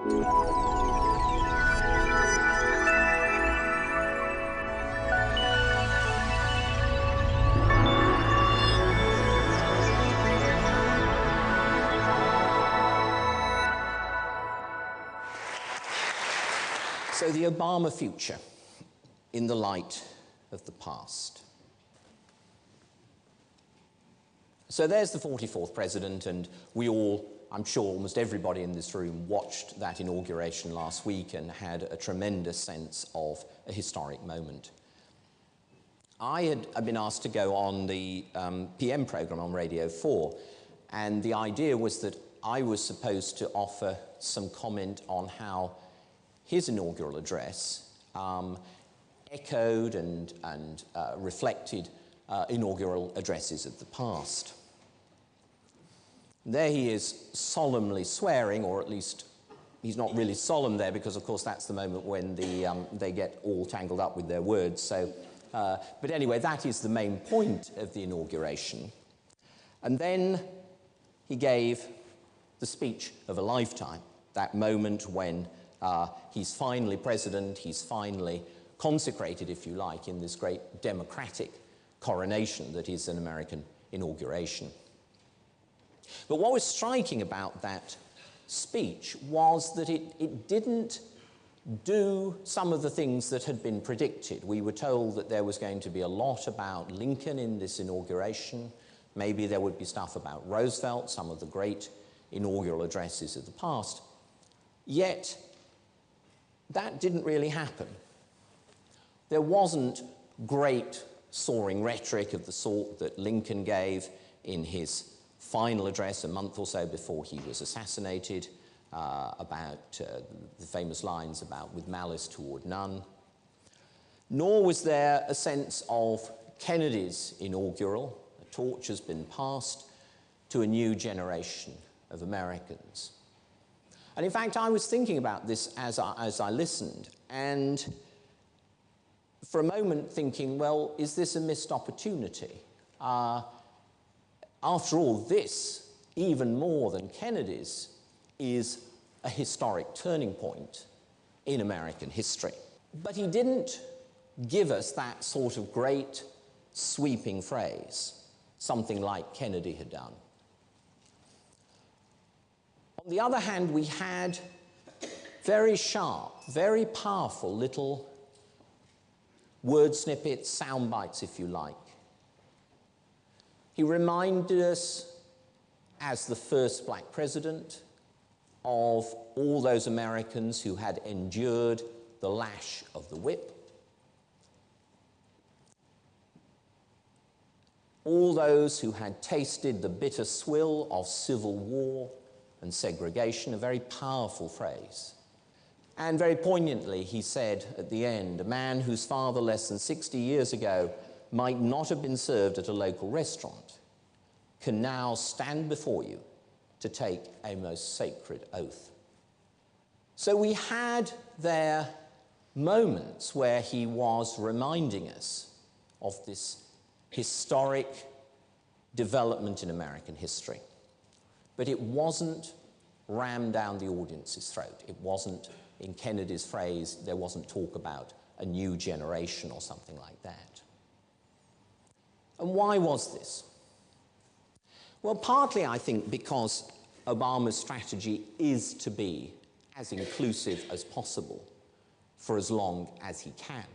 So the Obama future in the light of the past. So there's the 44th president, and we all, I'm sure almost everybody in this room, watched that inauguration last week and had a tremendous sense of a historic moment. I'd been asked to go on the PM program on Radio 4, and the idea was that I was supposed to offer some comment on how his inaugural address echoed and reflected inaugural addresses of the past. There he is solemnly swearing, or at least he's not really solemn there because, of course, that's the moment when they get all tangled up with their words. So, but anyway, that is the main point of the inauguration. And then he gave the speech of a lifetime, that moment when he's finally president, he's finally consecrated, if you like, in this great democratic coronation that is an American inauguration. But what was striking about that speech was that it didn't do some of the things that had been predicted. We were told that there was going to be a lot about Lincoln in this inauguration. Maybe there would be stuff about Roosevelt, some of the great inaugural addresses of the past. Yet, that didn't really happen. There wasn't great soaring rhetoric of the sort that Lincoln gave in his final address a month or so before he was assassinated, about the famous lines about "with malice toward none." Nor was there a sense of Kennedy's inaugural. The torch has been passed to a new generation of Americans. And in fact, I was thinking about this as I listened, and for a moment thinking, well, is this a missed opportunity? After all, this, even more than Kennedy's, is a historic turning point in American history. But he didn't give us that sort of great sweeping phrase, something like Kennedy had done. On the other hand, we had very sharp, very powerful little word snippets, sound bites, if you like. He reminded us, as the first black president, of all those Americans who had endured the lash of the whip, all those who had tasted the bitter swill of civil war and segregation, a very powerful phrase. And very poignantly, he said at the end, a man whose father less than 60 years ago might not have been served at a local restaurant can now stand before you to take a most sacred oath. So we had there moments where he was reminding us of this historic development in American history. But it wasn't rammed down the audience's throat. It wasn't, in Kennedy's phrase, there wasn't talk about a new generation or something like that. And why was this? Well, partly, I think, because Obama's strategy is to be as inclusive as possible for as long as he can.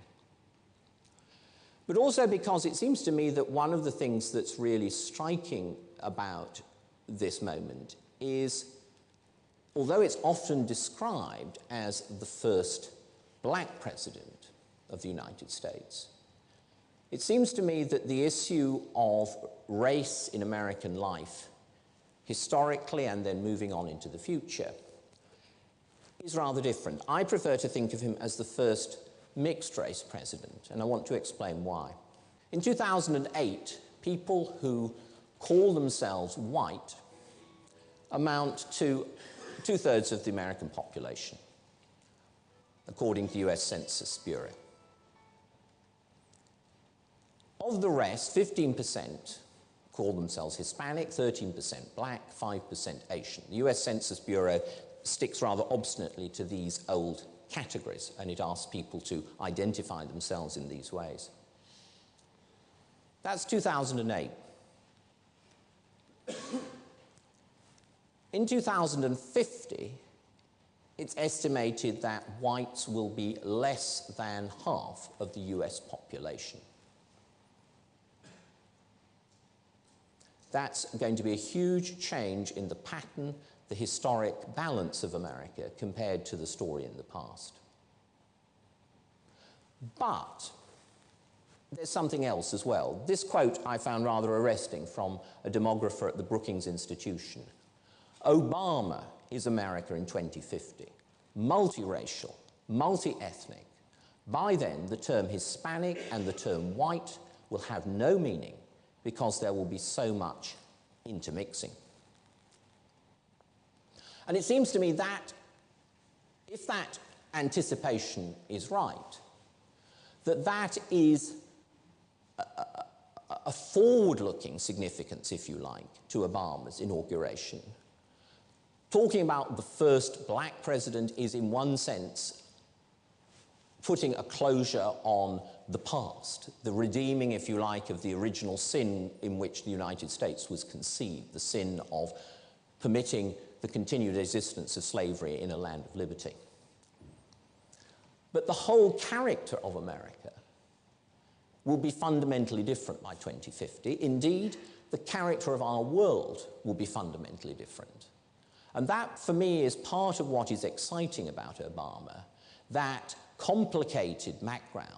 But also because it seems to me that one of the things that's really striking about this moment is, although it's often described as the first black president of the United States, it seems to me that the issue of race in American life, historically and then moving on into the future, is rather different. I prefer to think of him as the first mixed-race president, and I want to explain why. In 2008, people who call themselves white amount to 2/3 of the American population, according to the US Census Bureau. Of the rest, 15% call themselves Hispanic, 13% black, 5% Asian. The US Census Bureau sticks rather obstinately to these old categories, and it asks people to identify themselves in these ways. That's 2008. In 2050, it's estimated that whites will be less than half of the US population. That's going to be a huge change in the pattern, the historic balance of America compared to the story in the past. But there's something else as well. This quote I found rather arresting from a demographer at the Brookings Institution. Obama is America in 2050, multiracial, multi-ethnic. By then, the term Hispanic and the term white will have no meaning because there will be so much intermixing. And it seems to me that if that anticipation is right, that is a forward-looking significance, if you like, to Obama's inauguration. Talking about the first black president is, in one sense, putting a closure on the past, the redeeming, if you like, of the original sin in which the United States was conceived, the sin of permitting the continued existence of slavery in a land of liberty. But the whole character of America will be fundamentally different by 2050. Indeed, the character of our world will be fundamentally different. And that, for me, is part of what is exciting about Obama, that complicated background,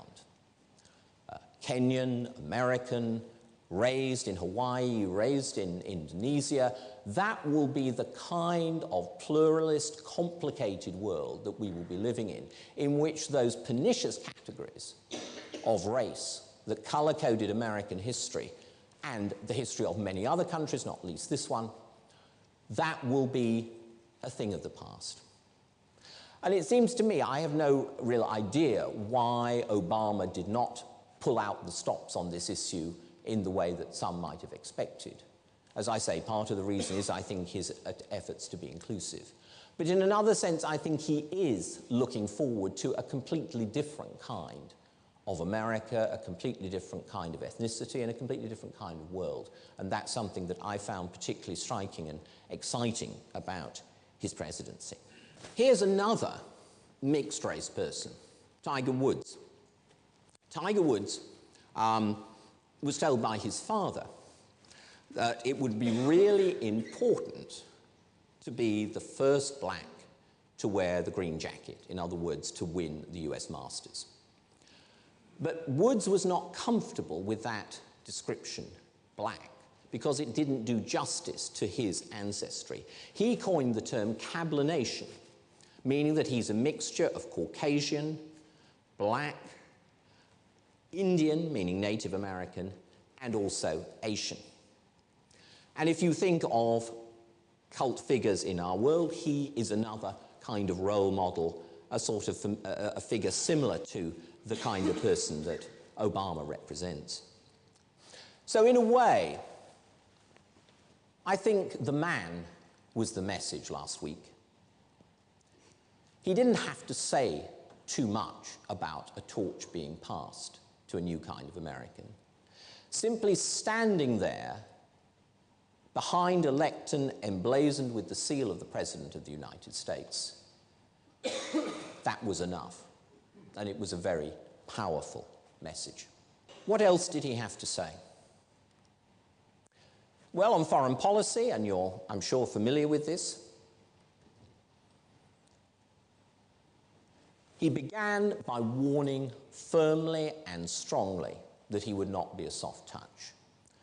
Kenyan, American, raised in Hawaii, raised in Indonesia, that will be the kind of pluralist, complicated world that we will be living in which those pernicious categories of race that color-coded American history and the history of many other countries, not least this one, that will be a thing of the past. And it seems to me, I have no real idea why Obama did not pull out the stops on this issue in the way that some might have expected. As I say, part of the reason is, I think, his efforts to be inclusive. But in another sense, I think he is looking forward to a completely different kind of America, a completely different kind of ethnicity, and a completely different kind of world. And that's something that I found particularly striking and exciting about his presidency. Here's another mixed-race person, Tiger Woods. Tiger Woods was told by his father that it would be really important to be the first black to wear the green jacket, in other words, to win the US Masters. But Woods was not comfortable with that description, black, because it didn't do justice to his ancestry. He coined the term cablination, meaning that he's a mixture of Caucasian, black, Indian, meaning Native American, and also Asian. And if you think of cult figures in our world, he is another kind of role model, a sort of a figure similar to the kind of person that Obama represents. So in a way, I think the man was the message last week. He didn't have to say too much about a torch being passed to a new kind of American. Simply standing there behind a lectern emblazoned with the seal of the President of the United States, that was enough. And it was a very powerful message. What else did he have to say? Well, on foreign policy, and you're, I'm sure, familiar with this, he began by warning firmly and strongly that he would not be a soft touch.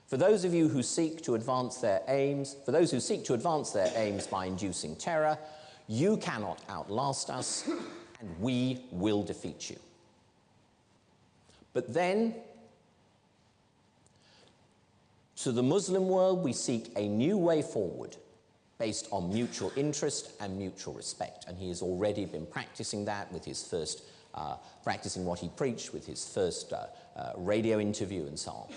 For those of you who seek to advance their aims, by inducing terror, you cannot outlast us, and we will defeat you. But then, to the Muslim world, we seek a new way forward based on mutual interest and mutual respect. And he has already been practicing that with his first, practicing what he preached with his first radio interview and so on.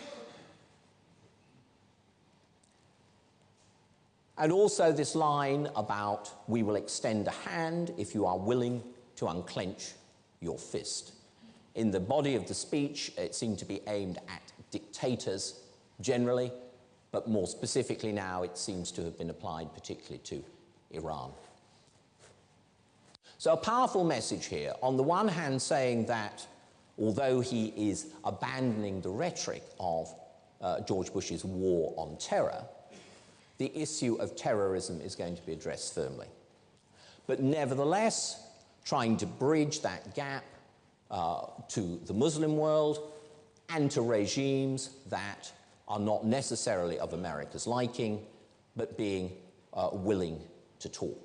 And also this line about, we will extend a hand if you are willing to unclench your fist. In the body of the speech, it seemed to be aimed at dictators generally, but more specifically now it seems to have been applied particularly to Iran. So a powerful message here, on the one hand saying that although he is abandoning the rhetoric of George Bush's war on terror, the issue of terrorism is going to be addressed firmly. But nevertheless, trying to bridge that gap to the Muslim world and to regimes that are not necessarily of America's liking, but being willing to talk.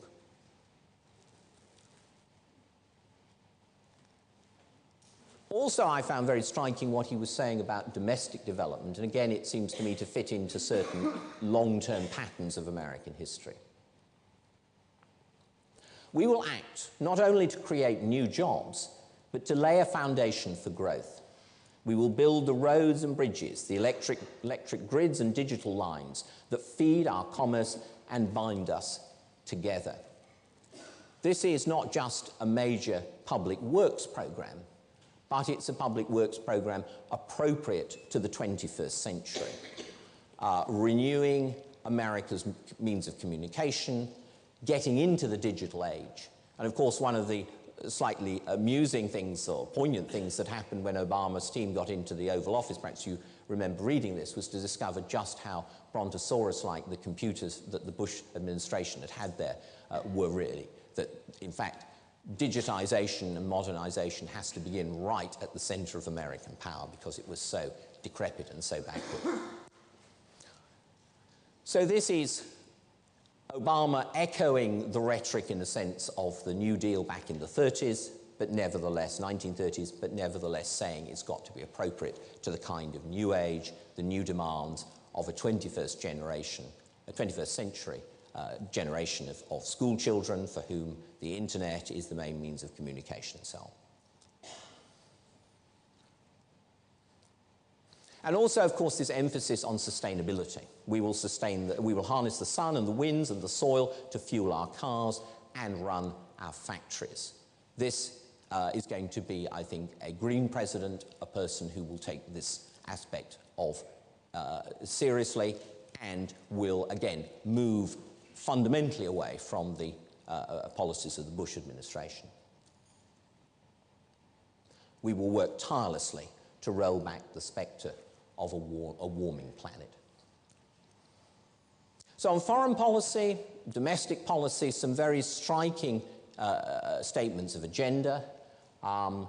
Also, I found very striking what he was saying about domestic development, and again, it seems to me to fit into certain long-term patterns of American history. We will act not only to create new jobs, but to lay a foundation for growth. We will build the roads and bridges, the electric grids and digital lines that feed our commerce and bind us together. This is not just a major public works program, but it's a public works program appropriate to the 21st century, renewing America's means of communication, getting into the digital age. And of course, one of the slightly amusing things or poignant things that happened when Obama's team got into the Oval Office, perhaps you remember reading this, was to discover just how Brontosaurus-like the computers that the Bush administration had there were really. That, in fact, digitization and modernization has to begin right at the center of American power because it was so decrepit and so backward. So this is Obama echoing the rhetoric in a sense of the New Deal back in the 30s, but nevertheless, 1930s, but nevertheless saying it's got to be appropriate to the kind of new age, the new demands of a 21st generation, a 21st century generation of school children for whom the internet is the main means of communication and so on. And also, of course, this emphasis on sustainability. We will harness the sun and the winds and the soil to fuel our cars and run our factories. This is going to be, I think, a green president, a person who will take this aspect of seriously and will, again, move fundamentally away from the policies of the Bush administration. We will work tirelessly to roll back the spectre of a warming planet. So on foreign policy, domestic policy, some very striking statements of agenda. But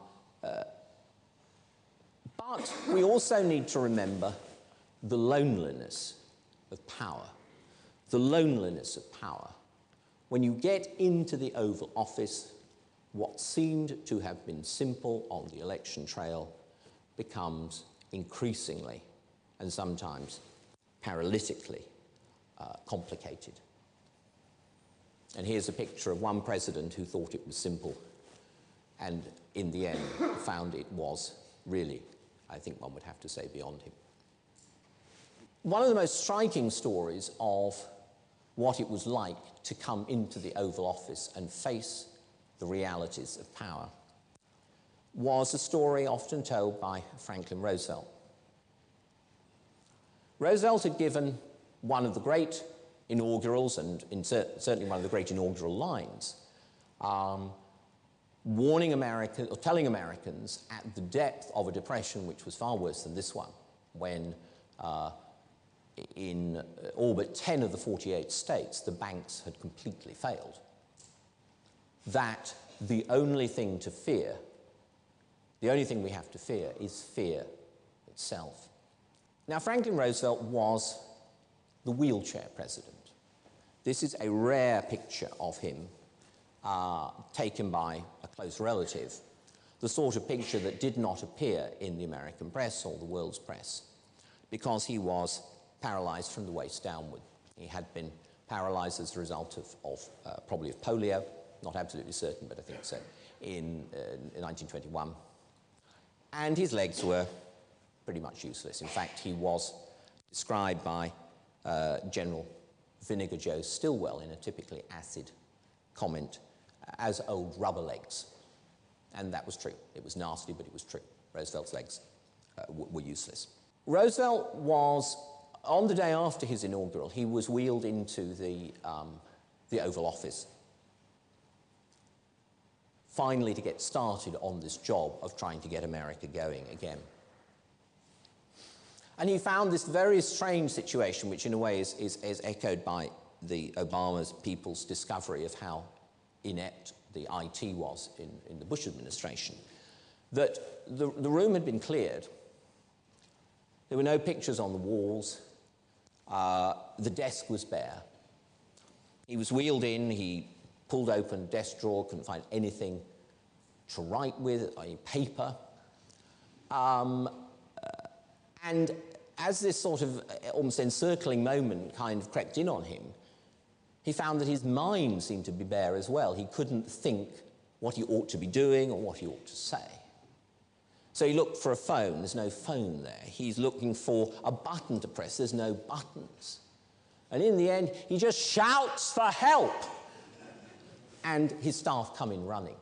we also need to remember the loneliness of power. The loneliness of power. When you get into the Oval Office, what seemed to have been simple on the election trail becomes increasingly and sometimes paralytically complicated. And here's a picture of one president who thought it was simple and in the end found it was really, I think one would have to say, beyond him. One of the most striking stories of what it was like to come into the Oval Office and face the realities of power was a story often told by Franklin Roosevelt. Roosevelt had given one of the great inaugurals, and certainly one of the great inaugural lines, warning Americans, or telling Americans at the depth of a depression which was far worse than this one, when in all but 10 of the 48 states, the banks had completely failed, that the only thing to fear, the only thing we have to fear is fear itself. Now, Franklin Roosevelt was the wheelchair president. This is a rare picture of him taken by a close relative, the sort of picture that did not appear in the American press or the world's press, because he was paralyzed from the waist downward. He had been paralyzed as a result of probably of polio, not absolutely certain, but I think so, in 1921. And his legs were pretty much useless. In fact, he was described by General Vinegar Joe Stilwell in a typically acid comment as old rubber legs. And that was true. It was nasty, but it was true. Roosevelt's legs were useless. Roosevelt was, on the day after his inaugural, he was wheeled into the Oval Office, finally to get started on this job of trying to get America going again. And he found this very strange situation, which in a way is echoed by the Obama's people's discovery of how inept the IT was in the Bush administration, that the room had been cleared. There were no pictures on the walls. The desk was bare. He was wheeled in. He pulled open a desk drawer, couldn't find anything to write with, any paper. And as this sort of almost encircling moment kind of crept in on him, he found that his mind seemed to be bare as well. He couldn't think what he ought to be doing or what he ought to say. So he looked for a phone. There's no phone there. He's looking for a button to press. There's no buttons. And in the end, he just shouts for help. And his staff come in running.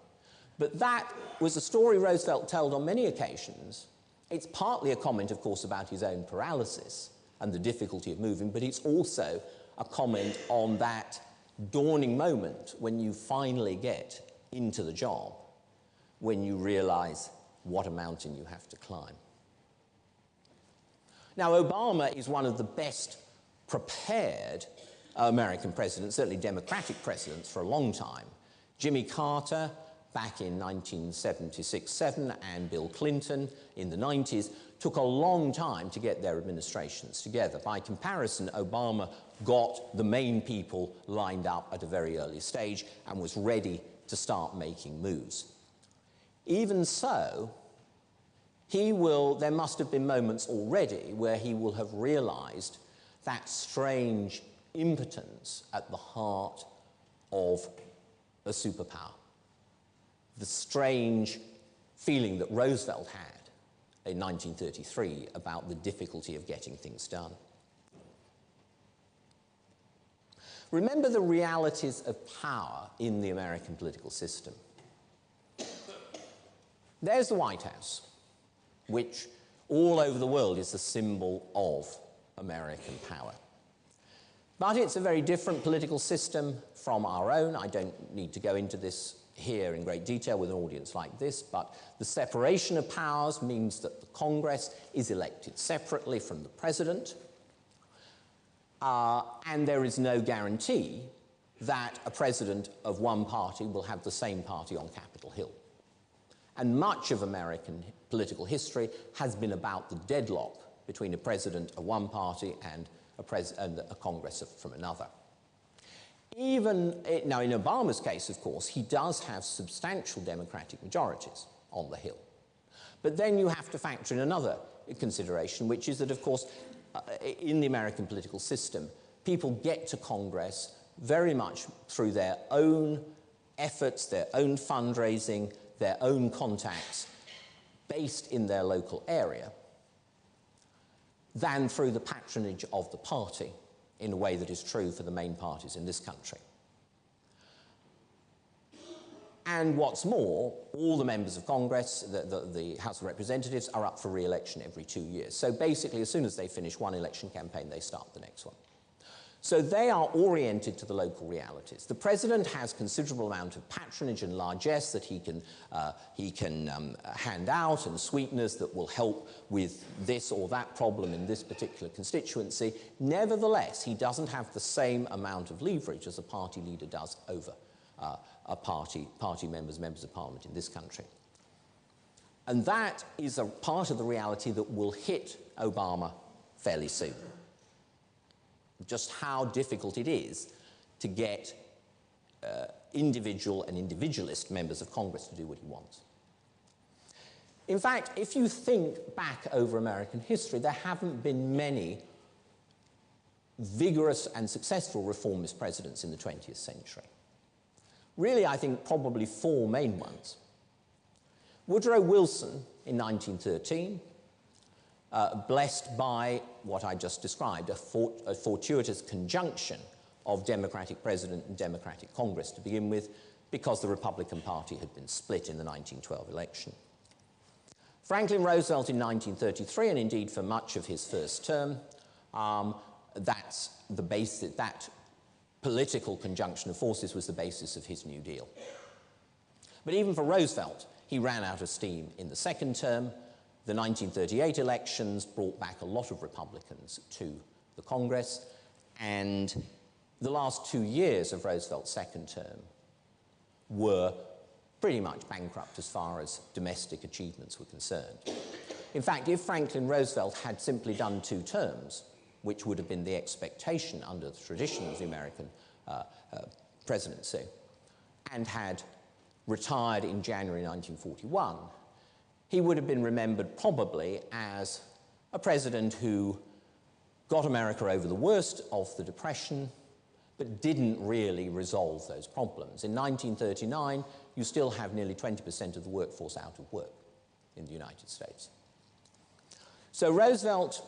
But that was a story Roosevelt told on many occasions. It's partly a comment, of course, about his own paralysis and the difficulty of moving, but it's also a comment on that dawning moment when you finally get into the job, when you realize what a mountain you have to climb. Now, Obama is one of the best prepared American presidents, certainly Democratic presidents, for a long time. Jimmy Carter, back in 1976-7, and Bill Clinton in the 90s, took a long time to get their administrations together. By comparison, Obama got the main people lined up at a very early stage and was ready to start making moves. Even so, there must have been moments already where he will have realized that strange impotence at the heart of a superpower. The strange feeling that Roosevelt had in 1933 about the difficulty of getting things done. Remember the realities of power in the American political system. There's the White House, which all over the world is the symbol of American power. But it's a very different political system from our own. I don't need to go into this here in great detail with an audience like this, but the separation of powers means that the Congress is elected separately from the President, and there is no guarantee that a president of one party will have the same party on Capitol Hill. And much of American political history has been about the deadlock between a president of one party and a Congress from another. Now, in Obama's case, of course, he does have substantial Democratic majorities on the Hill. But then you have to factor in another consideration, which is that, of course, in the American political system, people get to Congress very much through their own efforts, their own fundraising, their own contacts, based in their local area, than through the patronage of the party, in a way that is true for the main parties in this country. And what's more, all the members of Congress, the House of Representatives, are up for re-election every 2 years. So basically, as soon as they finish one election campaign, they start the next one. So they are oriented to the local realities. The president has considerable amount of patronage and largesse that he can hand out, and sweeteners that will help with this or that problem in this particular constituency. Nevertheless, he doesn't have the same amount of leverage as a party leader does over party members of parliament in this country. And that is a part of the reality that will hit Obama fairly soon. Just how difficult it is to get individual and individualist members of Congress to do what he wants. In fact, if you think back over American history, there haven't been many vigorous and successful reformist presidents in the 20th century. Really, I think probably four main ones. Woodrow Wilson in 1913, blessed by what I just described, a fortuitous conjunction of Democratic President and Democratic Congress to begin with, because the Republican Party had been split in the 1912 election. Franklin Roosevelt in 1933, and indeed for much of his first term, that's the basis, that political conjunction of forces was the basis of his New Deal. But even for Roosevelt, he ran out of steam in the second term. The 1938 elections brought back a lot of Republicans to the Congress, and the last 2 years of Roosevelt's second term were pretty much bankrupt as far as domestic achievements were concerned. In fact, if Franklin Roosevelt had simply done 2 terms, which would have been the expectation under the tradition of the American presidency, and had retired in January 1941, he would have been remembered probably as a president who got America over the worst of the Depression, but didn't really resolve those problems. In 1939, you still have nearly 20% of the workforce out of work in the United States. So Roosevelt,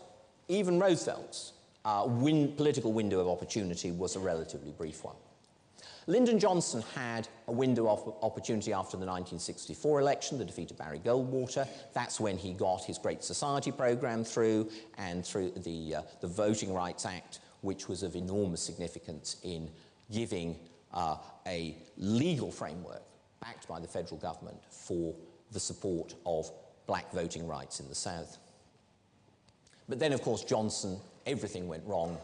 even Roosevelt's political window of opportunity was a relatively brief one. Lyndon Johnson had a window of opportunity after the 1964 election, the defeat of Barry Goldwater. That's when he got his Great Society program through, and through the Voting Rights Act, which was of enormous significance in giving a legal framework backed by the federal government for the support of black voting rights in the South. But then, of course, everything went wrong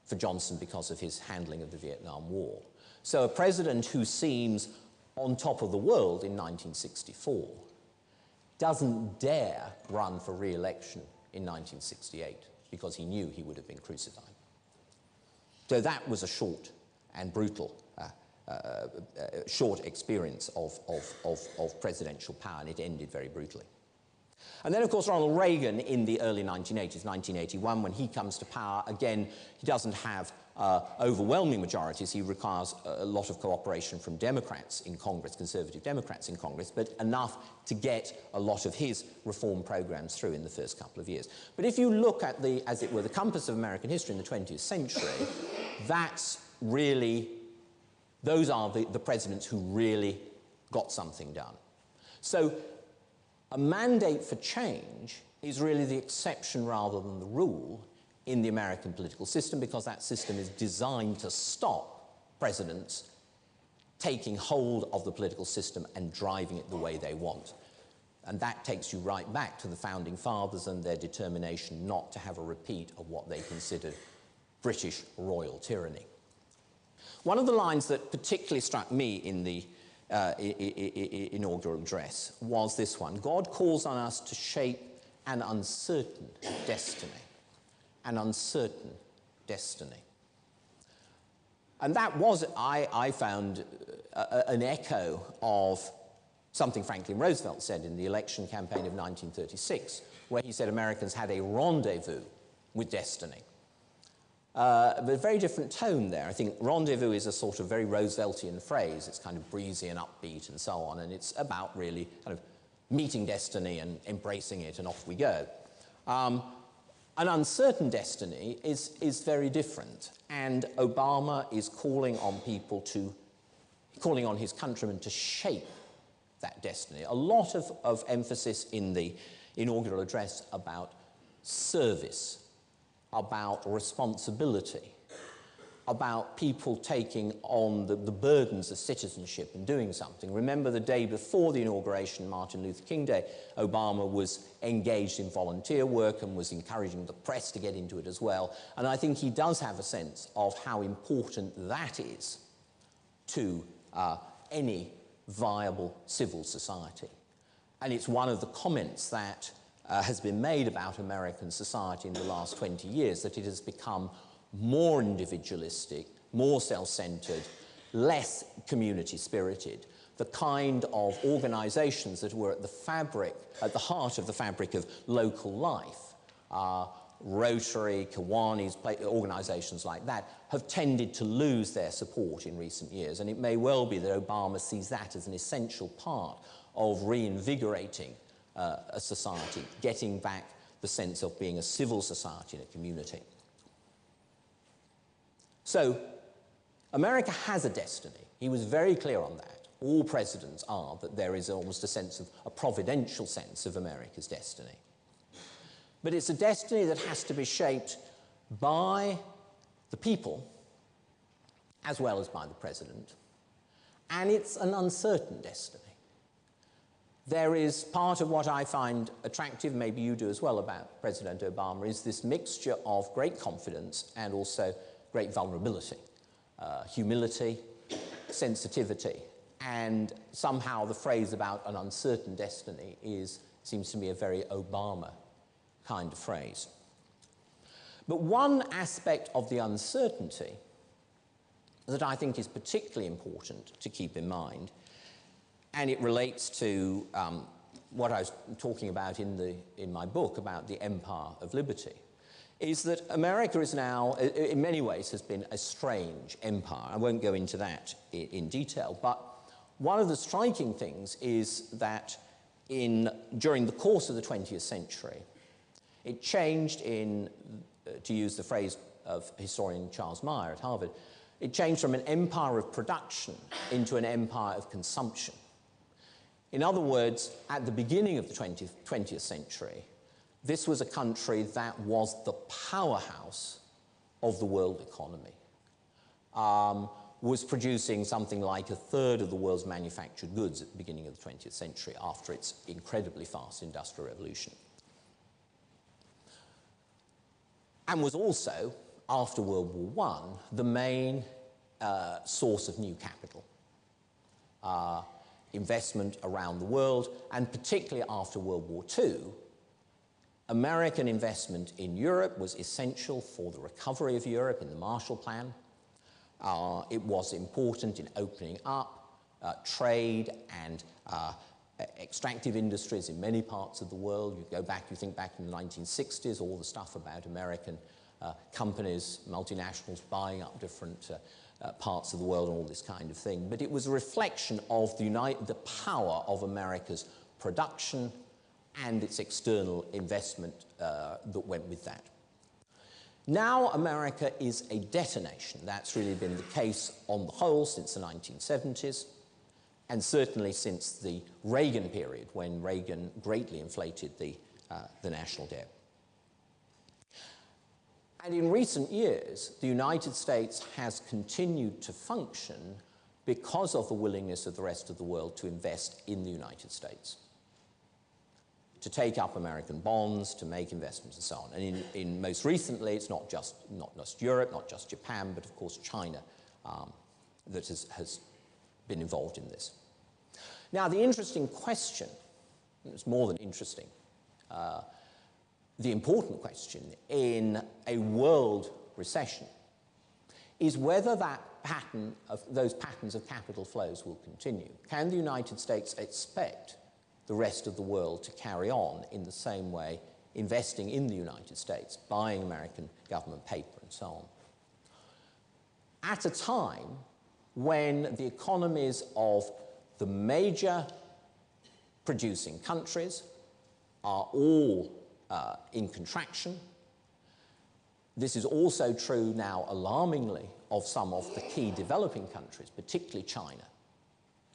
for Johnson because of his handling of the Vietnam War. So a president who seems on top of the world in 1964 doesn't dare run for re-election in 1968 because he knew he would have been crucified. So that was a short and brutal, short experience of presidential power, and it ended very brutally. And then, of course, Ronald Reagan in the early 1980s, 1981, when he comes to power, again, he doesn't have overwhelming majorities. He requires a lot of cooperation from Democrats in Congress, conservative Democrats in Congress, but enough to get a lot of his reform programs through in the first couple of years. But if you look at the, as it were, the compass of American history in the 20th century, that's really, those are the presidents who really got something done. So a mandate for change is really the exception rather than the rule in the American political system, because that system is designed to stop presidents taking hold of the political system and driving it the way they want. And that takes you right back to the Founding Fathers and their determination not to have a repeat of what they considered British royal tyranny. One of the lines that particularly struck me in the inaugural address was this one: God calls on us to shape an uncertain destiny. An uncertain destiny. And that was, I found, an echo of something Franklin Roosevelt said in the election campaign of 1936, where he said Americans had a rendezvous with destiny. But a very different tone there. I think rendezvous is a sort of very Rooseveltian phrase. It's kind of breezy and upbeat and so on, and it's about really kind of meeting destiny and embracing it, and off we go. An uncertain destiny is very different, and Obama is calling on his countrymen to shape that destiny. A lot of emphasis in the inaugural address about service, about responsibility, about people taking on the burdens of citizenship and doing something. Remember the day before the inauguration, Martin Luther King Day, Obama was engaged in volunteer work and was encouraging the press to get into it as well. And I think he does have a sense of how important that is to any viable civil society. And it's one of the comments that has been made about American society in the last 20 years, that it has become more individualistic, more self-centered, less community-spirited. The kind of organizations that were at the heart of the fabric of local life, Rotary, Kiwanis, organizations like that, have tended to lose their support in recent years. And it may well be that Obama sees that as an essential part of reinvigorating a society, getting back the sense of being a civil society in a community. So, America has a destiny. He was very clear on that. All presidents are, that there is almost a sense of, a providential sense of America's destiny. But it's a destiny that has to be shaped by the people as well as by the president. And it's an uncertain destiny. There is part of what I find attractive, maybe you do as well, about President Obama, is this mixture of great confidence and also great vulnerability, humility, sensitivity, and somehow the phrase about an uncertain destiny seems to me a very Obama kind of phrase. But one aspect of the uncertainty that I think is particularly important to keep in mind, and it relates to what I was talking about in my book about the empire of liberty, is that America is now, in many ways, has been a strange empire. I won't go into that in detail, but one of the striking things is that during the course of the 20th century, it changed to use the phrase of historian Charles Meyer at Harvard, it changed from an empire of production into an empire of consumption. In other words, at the beginning of the 20th century, this was a country that was the powerhouse of the world economy, was producing something like a third of the world's manufactured goods at the beginning of the 20th century after its incredibly fast industrial revolution. And was also, after World War I, the main source of new capital, investment around the world, and particularly after World War II, American investment in Europe was essential for the recovery of Europe in the Marshall Plan. It was important in opening up trade and extractive industries in many parts of the world. You think back in the 1960s, all the stuff about American companies, multinationals buying up different parts of the world and all this kind of thing. But it was a reflection of the power of America's production and its external investment that went with that. Now America is a debtor nation. That's really been the case on the whole since the 1970s, and certainly since the Reagan period, when Reagan greatly inflated the national debt. And in recent years, the United States has continued to function because of the willingness of the rest of the world to invest in the United States, to take up American bonds, to make investments and so on. And most recently, it's not just Europe, not just Japan, but of course China that has been involved in this. Now, the interesting question, and it's more than interesting, the important question in a world recession is whether those patterns of capital flows will continue. Can the United States expect the rest of the world to carry on in the same way, investing in the United States, buying American government paper and so on, at a time when the economies of the major producing countries are all in contraction? This is also true now, alarmingly, of some of the key developing countries, particularly China.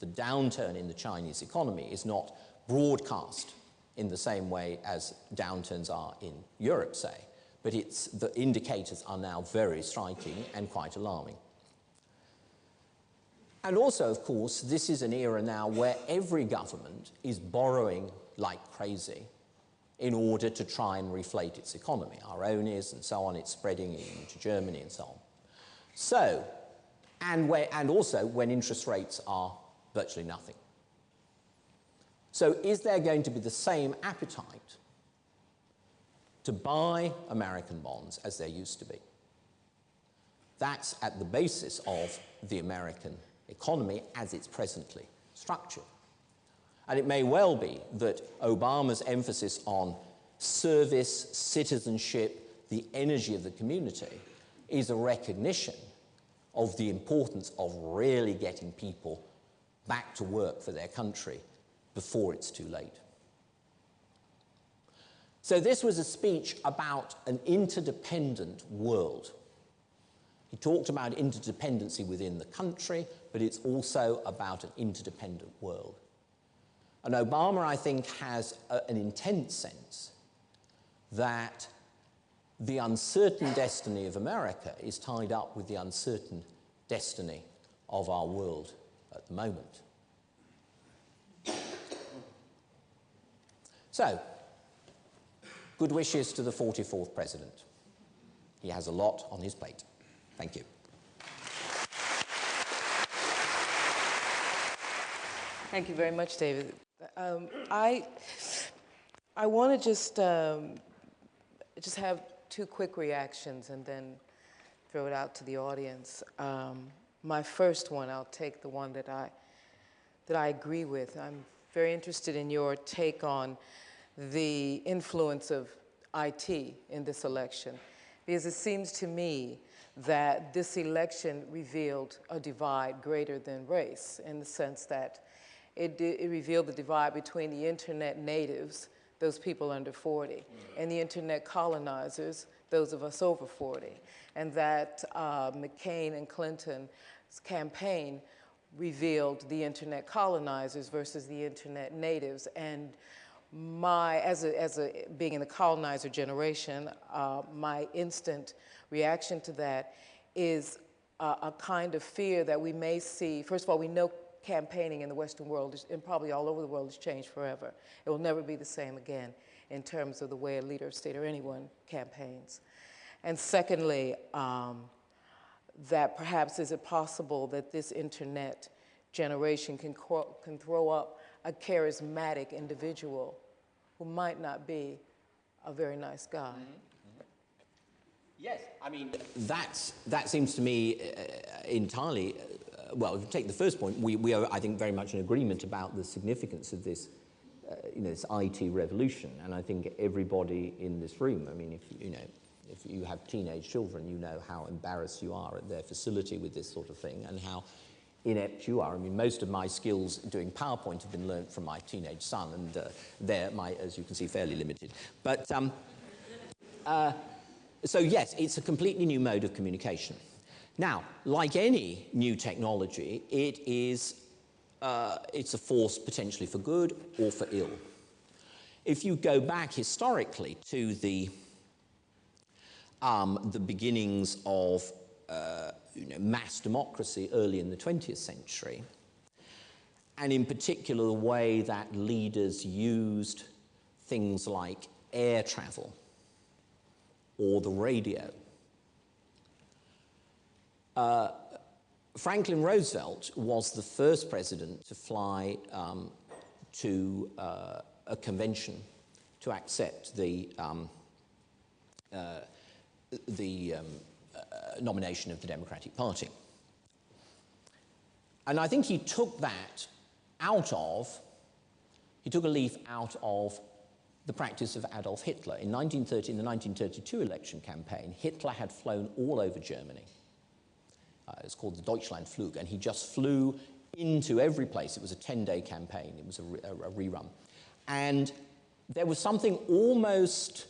The downturn in the Chinese economy is not broadcast in the same way as downturns are in Europe, say, but the indicators are now very striking and quite alarming. And also, of course, this is an era now where every government is borrowing like crazy in order to try and reflate its economy. Our own is, and so on. It's spreading into Germany and so on. So, and also when interest rates are virtually nothing. So is there going to be the same appetite to buy American bonds as there used to be? That's at the basis of the American economy as it's presently structured. And it may well be that Obama's emphasis on service, citizenship, the energy of the community is a recognition of the importance of really getting people back to work for their country before it's too late. So this was a speech about an interdependent world. He talked about interdependency within the country, but it's also about an interdependent world. And Obama, I think, has an intense sense that the uncertain destiny of America is tied up with the uncertain destiny of our world at the moment. So, good wishes to the 44th president. He has a lot on his plate. Thank you. Thank you very much, David. I want to just have two quick reactions and then throw it out to the audience. My first one, I'll take the one that I agree with. I'm very interested in your take on the influence of IT in this election, because it seems to me that this election revealed a divide greater than race, in the sense that it revealed the divide between the internet natives, those people under 40, and the internet colonizers, those of us over 40. And that McCain and Clinton's campaign revealed the internet colonizers versus the internet natives. And being in the colonizer generation, my instant reaction to that is a kind of fear that we may see. First of all, we know campaigning in the Western world, and probably all over the world, has changed forever. It will never be the same again in terms of the way a leader of state or anyone campaigns. And secondly, that perhaps is it possible that this internet generation can throw up a charismatic individual who might not be a very nice guy. Yes, I mean, that seems to me entirely, well, if you take the first point, we are, I think, very much in agreement about the significance of this, this IT revolution. And I think everybody in this room, I mean, if you have teenage children, you know how embarrassed you are at their facility with this sort of thing and how inept you are. I mean, most of my skills doing PowerPoint have been learnt from my teenage son, and they're, as you can see, fairly limited. But so yes, it's a completely new mode of communication. Now, like any new technology, it's a force potentially for good or for ill. If you go back historically to the beginnings of mass democracy early in the 20th century, and in particular the way that leaders used things like air travel or the radio. Franklin Roosevelt was the first president to fly to a convention to accept the nomination of the Democratic Party. And I think he took that he took a leaf out of the practice of Adolf Hitler. In the 1932 election campaign, Hitler had flown all over Germany. It's called the Deutschlandflug, and he just flew into every place. It was a 10-day campaign. It was a rerun. And there was something almost,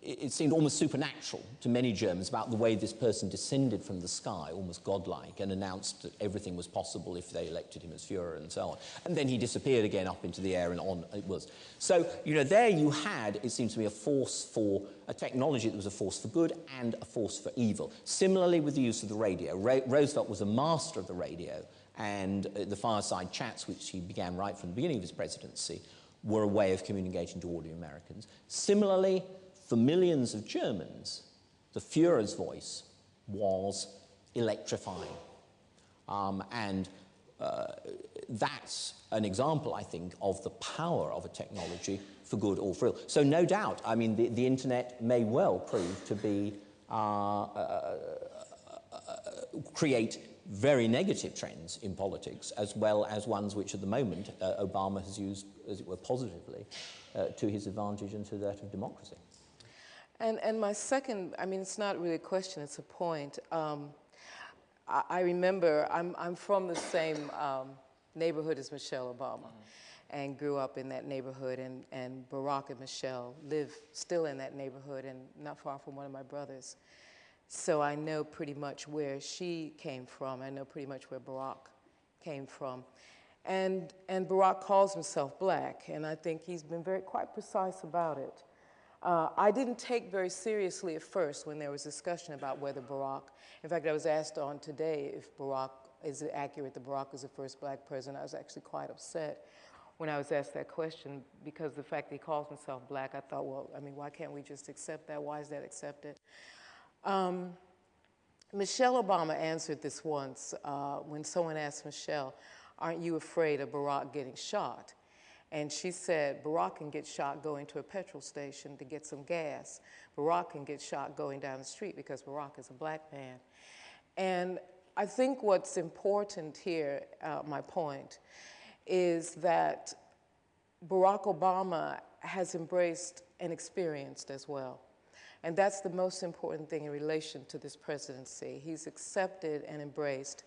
it seemed almost supernatural to many Germans about the way this person descended from the sky, almost godlike, and announced that everything was possible if they elected him as Führer and so on. And then he disappeared again up into the air, and on it was. So, there you had, it seems to me, a technology that was a force for good and a force for evil. Similarly with the use of the radio. Roosevelt was a master of the radio, and the fireside chats, which he began right from the beginning of his presidency, were a way of communicating to ordinary Americans. Similarly, for millions of Germans, the Führer's voice was electrifying. That's an example, I think, of the power of a technology for good or for ill. So no doubt, I mean, the internet may well prove to be, create very negative trends in politics, as well as ones which at the moment Obama has used, as it were, positively to his advantage and to that of democracy. And my second, I mean, it's not really a question, it's a point. I remember, I'm from the same neighborhood as Michelle Obama. and grew up in that neighborhood, and Barack and Michelle live still in that neighborhood and not far from one of my brothers. So I know pretty much where she came from. I know pretty much where Barack came from. And Barack calls himself black, and I think he's been quite precise about it. I didn't take very seriously at first when there was discussion about whether Barack, in fact, I was asked on today if Barack, is it accurate that Barack was the first black president. I was actually quite upset when I was asked that question, because the fact that he calls himself black, I thought, well, I mean, why can't we just accept that? Why is that accepted? Michelle Obama answered this once when someone asked Michelle, aren't you afraid of Barack getting shot? And she said, Barack can get shot going to a petrol station to get some gas. Barack can get shot going down the street because Barack is a black man. And I think what's important here, my point, is that Barack Obama has embraced and experienced as well. And that's the most important thing in relation to this presidency. He's accepted and embraced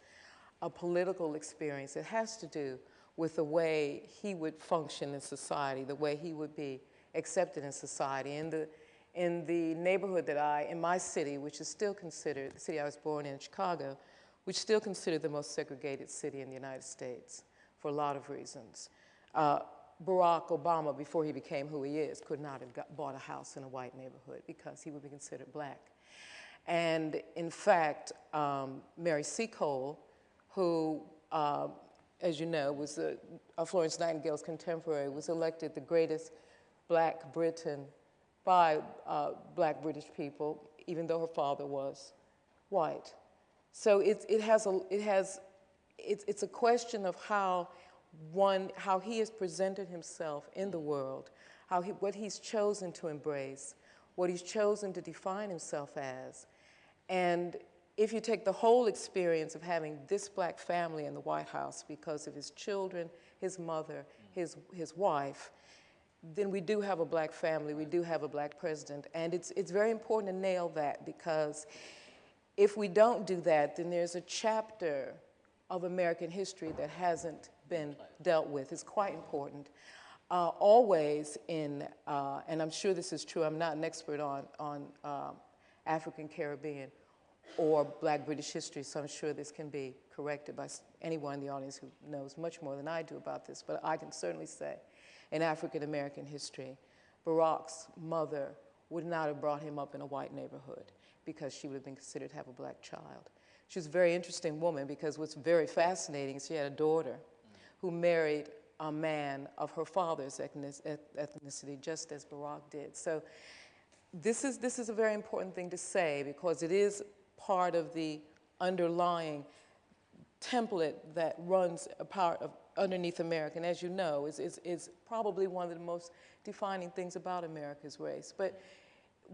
a political experience. It has to do with the way he would function in society, the way he would be accepted in society. In the neighborhood that in my city, which is still considered, the city I was born in, Chicago, which is still considered the most segregated city in the United States for a lot of reasons. Barack Obama, before he became who he is, could not have bought a house in a white neighborhood because he would be considered black. And in fact, Mary Seacole, who, as you know, was Florence Nightingale's contemporary, was elected the greatest black Briton by black British people, even though her father was white. So it's a question of how he has presented himself in the world, what he's chosen to embrace, what he's chosen to define himself as. And if you take the whole experience of having this black family in the White House because of his children, his mother, his wife, then we do have a black family, we do have a black president. And it's very important to nail that, because if we don't do that, then there's a chapter of American history that hasn't been dealt with. It's quite important. Always in, and I'm sure this is true, I'm not an expert on African Caribbean or Black British history, so I'm sure this can be corrected by anyone in the audience who knows much more than I do about this, but I can certainly say in African American history, Barack's mother would not have brought him up in a white neighborhood because she would have been considered to have a black child. She was a very interesting woman, because what's very fascinating is she had a daughter who married a man of her father's ethnicity, just as Barack did. So this is a very important thing to say, because it is part of the underlying template that runs a part of underneath America, and as you know, is probably one of the most defining things about America's race. But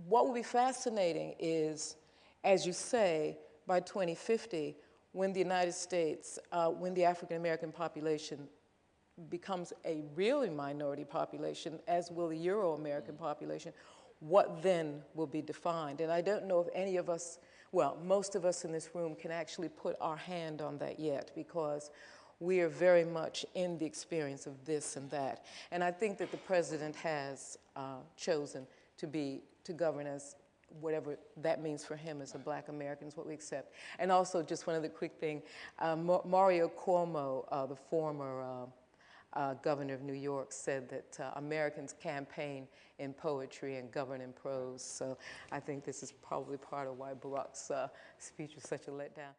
what will be fascinating is, as you say, by 2050, when the United States, when the African American population becomes a really minority population, as will the Euro-American population, what then will be defined? And I don't know if any of us, well, most of us in this room can actually put our hand on that yet, because we are very much in the experience of this and that. And I think that the president has chosen to govern as whatever that means for him as a black American is what we accept. And also, just one other quick thing, Mario Cuomo, the former governor of New York, said that Americans campaign in poetry and govern in prose. So I think this is probably part of why Barack's speech was such a letdown.